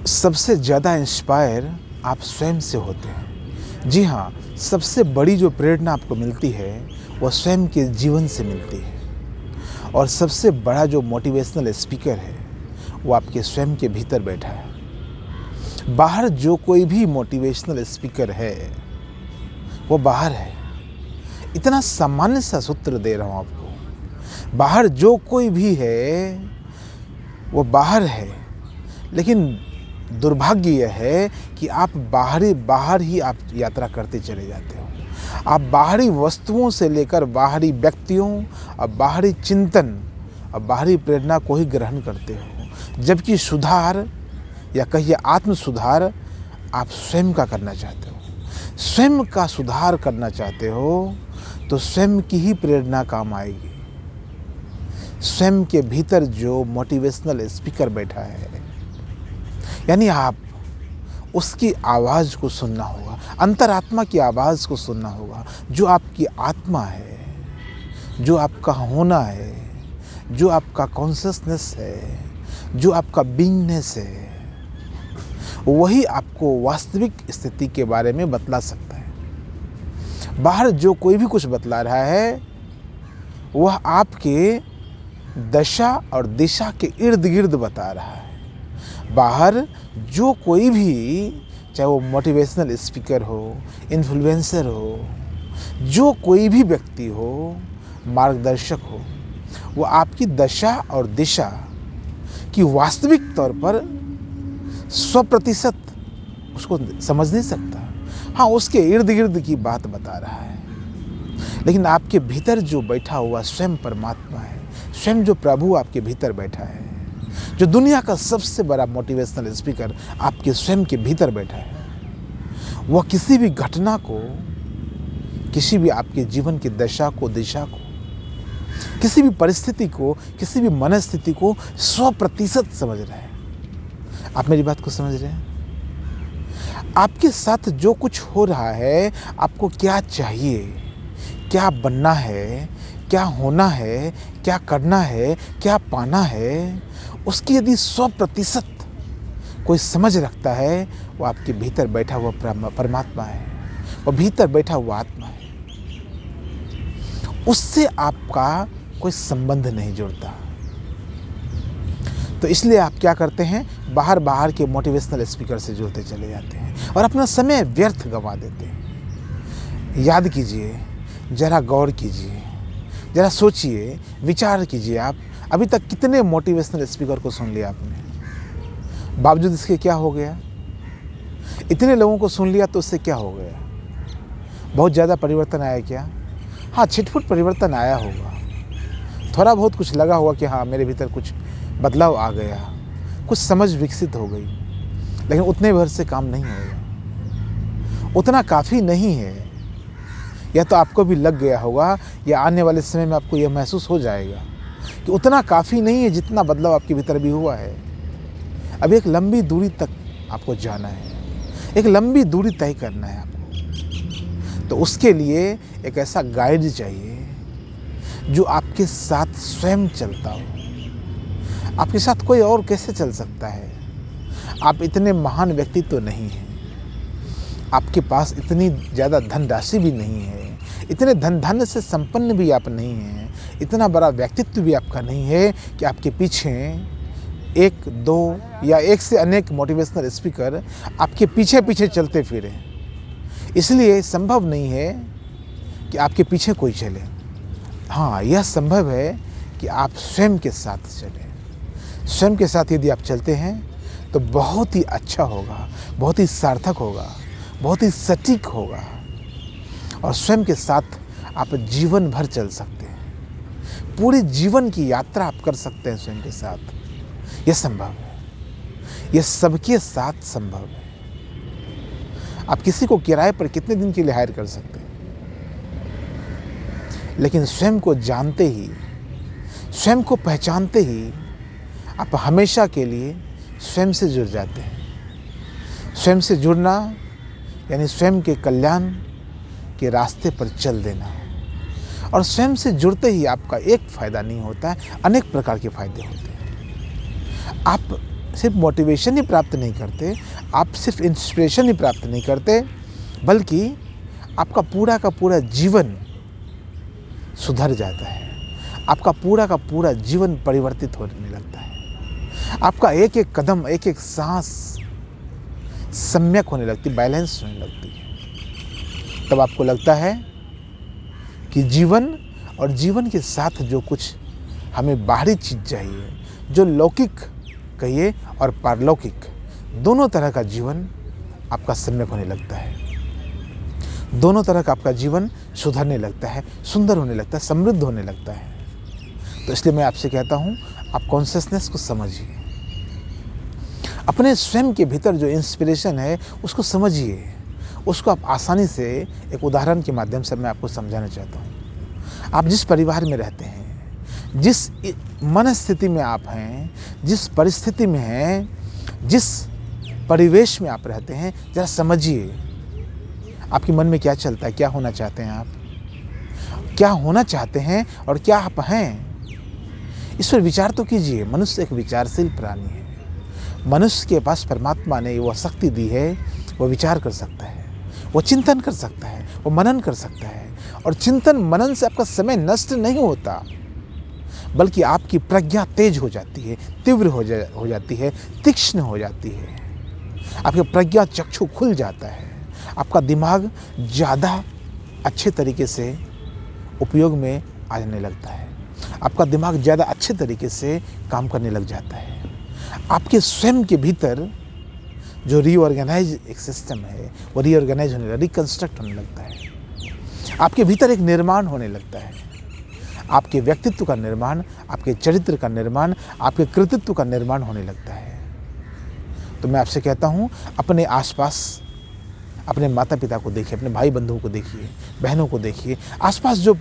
सबसे ज़्यादा इंस्पायर आप स्वयं से होते हैं। जी हाँ, सबसे बड़ी जो प्रेरणा आपको मिलती है वो स्वयं के जीवन से मिलती है। और सबसे बड़ा जो मोटिवेशनल स्पीकर है वो आपके स्वयं के भीतर बैठा है। बाहर जो कोई भी मोटिवेशनल स्पीकर है वो बाहर है। इतना सामान्य सा सूत्र दे रहा हूँ आपको। बाहर जो कोई भी है वो बाहर है, लेकिन दुर्भाग्य यह है कि आप बाहर ही आप यात्रा करते चले जाते हो। आप बाहरी वस्तुओं से लेकर बाहरी व्यक्तियों और बाहरी चिंतन और बाहरी प्रेरणा को ही ग्रहण करते हो, जबकि सुधार या कहिए आत्म सुधार आप स्वयं का करना चाहते हो। स्वयं का सुधार करना चाहते हो तो स्वयं की ही प्रेरणा काम आएगी। स्वयं के भीतर जो मोटिवेशनल स्पीकर बैठा है, यानी आप उसकी आवाज़ को सुनना होगा, अंतरात्मा की आवाज़ को सुनना होगा। जो आपकी आत्मा है, जो आपका होना है, जो आपका कॉन्शसनेस है, जो आपका बीइंगनेस है, वही आपको वास्तविक स्थिति के बारे में बतला सकता है। बाहर जो कोई भी कुछ बतला रहा है वह आपके दशा और दिशा के इर्द गिर्द बता रहा है। बाहर जो कोई भी, चाहे वो मोटिवेशनल स्पीकर हो, इन्फ्लुएंसर हो, जो कोई भी व्यक्ति हो, मार्गदर्शक हो, वो आपकी दशा और दिशा की वास्तविक तौर पर 100% उसको समझ नहीं सकता। हाँ, उसके इर्द गिर्द की बात बता रहा है, लेकिन आपके भीतर जो बैठा हुआ स्वयं परमात्मा है, स्वयं जो प्रभु आपके भीतर बैठा है, जो दुनिया का सबसे बड़ा मोटिवेशनल स्पीकर आपके स्वयं के भीतर बैठा है, वह किसी भी घटना को, किसी भी आपके जीवन की दशा को, दिशा को, किसी भी परिस्थिति को, किसी भी मनस्थिति को 100% समझ रहा है। आप मेरी बात को समझ रहे हैं? आपके साथ जो कुछ हो रहा है, आपको क्या चाहिए, क्या बनना है, क्या होना है, क्या करना है, क्या पाना है, उसकी यदि 100% कोई समझ रखता है, वो आपके भीतर बैठा हुआ परमात्मा है, वो भीतर बैठा हुआ आत्मा है। उससे आपका कोई संबंध नहीं जुड़ता। तो इसलिए आप क्या करते हैं, बाहर के मोटिवेशनल स्पीकर से जुड़ते चले जाते हैं और अपना समय व्यर्थ गंवा देते हैं। याद कीजिए, ज़रा गौर कीजिए, ज़रा सोचिए, विचार कीजिए। आप अभी तक कितने मोटिवेशनल स्पीकर को सुन लिया आपने? बावजूद इसके क्या हो गया? इतने लोगों को सुन लिया तो उससे क्या हो गया? बहुत ज़्यादा परिवर्तन आया क्या? हाँ, छिटपुट परिवर्तन आया होगा। थोड़ा बहुत कुछ लगा होगा कि हाँ, मेरे भीतर कुछ बदलाव आ गया, कुछ समझ विकसित हो गई, लेकिन उतने भर से काम नहीं होगा। उतना काफ़ी नहीं है। या तो आपको भी लग गया होगा, या आने वाले समय में आपको यह महसूस हो जाएगा कि उतना काफ़ी नहीं है जितना बदलाव आपके भीतर भी हुआ है। अब एक लंबी दूरी तक आपको जाना है, एक लंबी दूरी तय करना है आपको। तो उसके लिए एक ऐसा गाइड चाहिए जो आपके साथ स्वयं चलता हो। आपके साथ कोई और कैसे चल सकता है? आप इतने महान व्यक्ति तो नहीं हैं, आपके पास इतनी ज़्यादा धनराशि भी नहीं है, इतने धन से संपन्न भी आप नहीं हैं, इतना बड़ा व्यक्तित्व भी आपका नहीं है कि आपके पीछे 1, 2 या एक से अनेक मोटिवेशनल स्पीकर आपके पीछे पीछे चलते फिरें। इसलिए संभव नहीं है कि आपके पीछे कोई चले। हाँ, यह संभव है कि आप स्वयं के साथ चलें। स्वयं के साथ यदि आप चलते हैं तो बहुत ही अच्छा होगा, बहुत ही सार्थक होगा, बहुत ही सटीक होगा, और स्वयं के साथ आप जीवन भर चल सकते हैं। पूरे जीवन की यात्रा आप कर सकते हैं स्वयं के साथ। यह संभव है, यह सबके साथ संभव है। आप किसी को किराए पर कितने दिन के लिए हायर कर सकते हैं, लेकिन स्वयं को जानते ही, स्वयं को पहचानते ही आप हमेशा के लिए स्वयं से जुड़ जाते हैं। स्वयं से जुड़ना यानी स्वयं के कल्याण के रास्ते पर चल देना। और स्वयं से जुड़ते ही आपका एक फ़ायदा नहीं होता है, अनेक प्रकार के फ़ायदे होते हैं। आप सिर्फ मोटिवेशन ही प्राप्त नहीं करते, आप सिर्फ इंस्पिरेशन ही प्राप्त नहीं करते, बल्कि आपका पूरा का पूरा जीवन सुधर जाता है। आपका पूरा का पूरा जीवन परिवर्तित होने लगता है। आपका एक एक कदम, एक एक सांस सम्यक होने लगती, बैलेंस होने लगती है। तब आपको लगता है कि जीवन और जीवन के साथ जो कुछ हमें बाहरी चीज़ चाहिए, जो लौकिक कहिए और पारलौकिक, दोनों तरह का जीवन आपका सम्यक होने लगता है। दोनों तरह का आपका जीवन सुधरने लगता है, सुंदर होने लगता है, समृद्ध होने लगता है। तो इसलिए मैं आपसे कहता हूँ, आप कॉन्शियसनेस को समझिए, अपने स्वयं के भीतर जो इंस्पिरेशन है उसको समझिए, उसको आप आसानी से एक उदाहरण के माध्यम से मैं आपको समझाना चाहता हूँ। आप जिस परिवार में रहते हैं, जिस मनस्थिति में आप हैं, जिस परिस्थिति में हैं, जिस परिवेश में आप रहते हैं, ज़रा समझिए आपके मन में क्या चलता है, क्या होना चाहते हैं आप, क्या होना चाहते हैं और क्या आप हैं। इस पर विचार तो कीजिए। मनुष्य एक विचारशील प्राणी है। मनुष्य के पास परमात्मा ने वो शक्ति दी है, वो विचार कर सकता है, वो चिंतन कर सकता है, वो मनन कर सकता है। और चिंतन मनन से आपका समय नष्ट नहीं होता, बल्कि आपकी प्रज्ञा तेज हो जाती है, तीव्र हो जाती है, तीक्ष्ण हो जाती है। आपकी प्रज्ञा चक्षु खुल जाता है, आपका दिमाग ज़्यादा अच्छे तरीके से उपयोग में आने लगता है, आपका दिमाग ज़्यादा अच्छे तरीके से काम करने लग जाता है। आपके स्वयं के भीतर जो रीऑर्गेनाइज एक सिस्टम है, वो रीऑर्गेनाइज होने, रिकंस्ट्रक्ट होने लगता है। आपके भीतर एक निर्माण होने लगता है, आपके व्यक्तित्व का निर्माण, आपके चरित्र का निर्माण, आपके कृतित्व का निर्माण होने लगता है। तो मैं आपसे कहता हूँ, अपने आसपास अपने माता पिता को देखिए, अपने भाई बंधुओं को देखिए, बहनों को देखिए, आसपास जो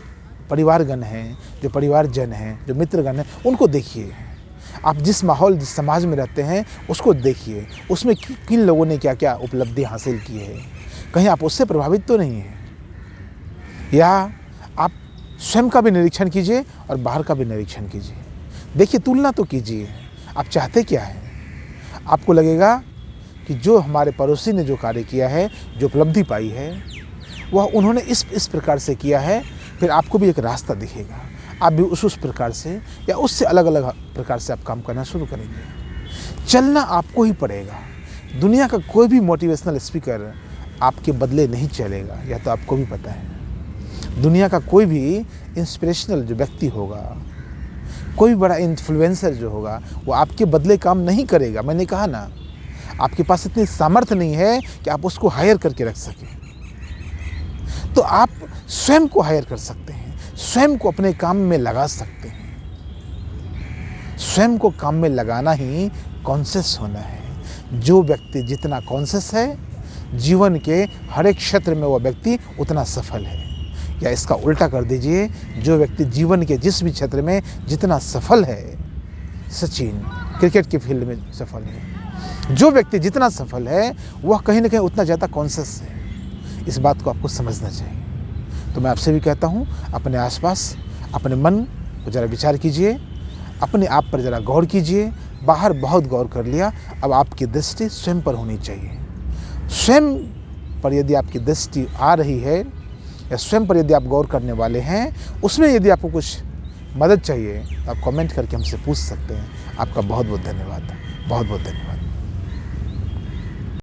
परिवारगण हैं, जो परिवारजन हैं, जो मित्रगण हैं, उनको देखिए। आप जिस माहौल, जिस समाज में रहते हैं, उसको देखिए, उसमें किन लोगों ने क्या क्या उपलब्धि हासिल की है। कहीं आप उससे प्रभावित तो नहीं हैं? या आप स्वयं का भी निरीक्षण कीजिए और बाहर का भी निरीक्षण कीजिए। देखिए, तुलना तो कीजिए, आप चाहते क्या हैं। आपको लगेगा कि जो हमारे पड़ोसी ने जो कार्य किया है, जो उपलब्धि पाई है, वह उन्होंने इस प्रकार से किया है। फिर आपको भी एक रास्ता दिखेगा, आप भी उस प्रकार से या उससे अलग अलग प्रकार से आप काम करना शुरू करेंगे। चलना आपको ही पड़ेगा। दुनिया का कोई भी मोटिवेशनल स्पीकर आपके बदले नहीं चलेगा, या तो आपको भी पता है। दुनिया का कोई भी इंस्पिरेशनल जो व्यक्ति होगा, कोई भी बड़ा इन्फ्लुएंसर जो होगा, वो आपके बदले काम नहीं करेगा। मैंने कहा ना, आपके पास इतनी सामर्थ्य नहीं है कि आप उसको हायर करके रख सकें। तो आप स्वयं को हायर कर सकते हैं, स्वयं को अपने काम में लगा सकते हैं। स्वयं को काम में लगाना ही कॉन्शियस होना है। जो व्यक्ति जितना कॉन्शियस है, जीवन के हर एक क्षेत्र में वो व्यक्ति उतना सफल है। या इसका उल्टा कर दीजिए, जो व्यक्ति जीवन के जिस भी क्षेत्र में जितना सफल है, सचिन क्रिकेट के फील्ड में सफल है, जो व्यक्ति जितना सफल है वह कहीं ना कहीं उतना ज़्यादा कॉन्शियस है। इस बात को आपको समझना चाहिए। तो मैं आपसे भी कहता हूँ, अपने आसपास अपने मन को ज़रा विचार कीजिए, अपने आप पर ज़रा गौर कीजिए। बाहर बहुत गौर कर लिया, अब आपकी दृष्टि स्वयं पर होनी चाहिए। स्वयं पर यदि आपकी दृष्टि आ रही है, या स्वयं पर यदि आप गौर करने वाले हैं, उसमें यदि आपको कुछ मदद चाहिए तो आप कमेंट करके हमसे पूछ सकते हैं। आपका बहुत बहुत धन्यवाद, बहुत बहुत धन्यवाद।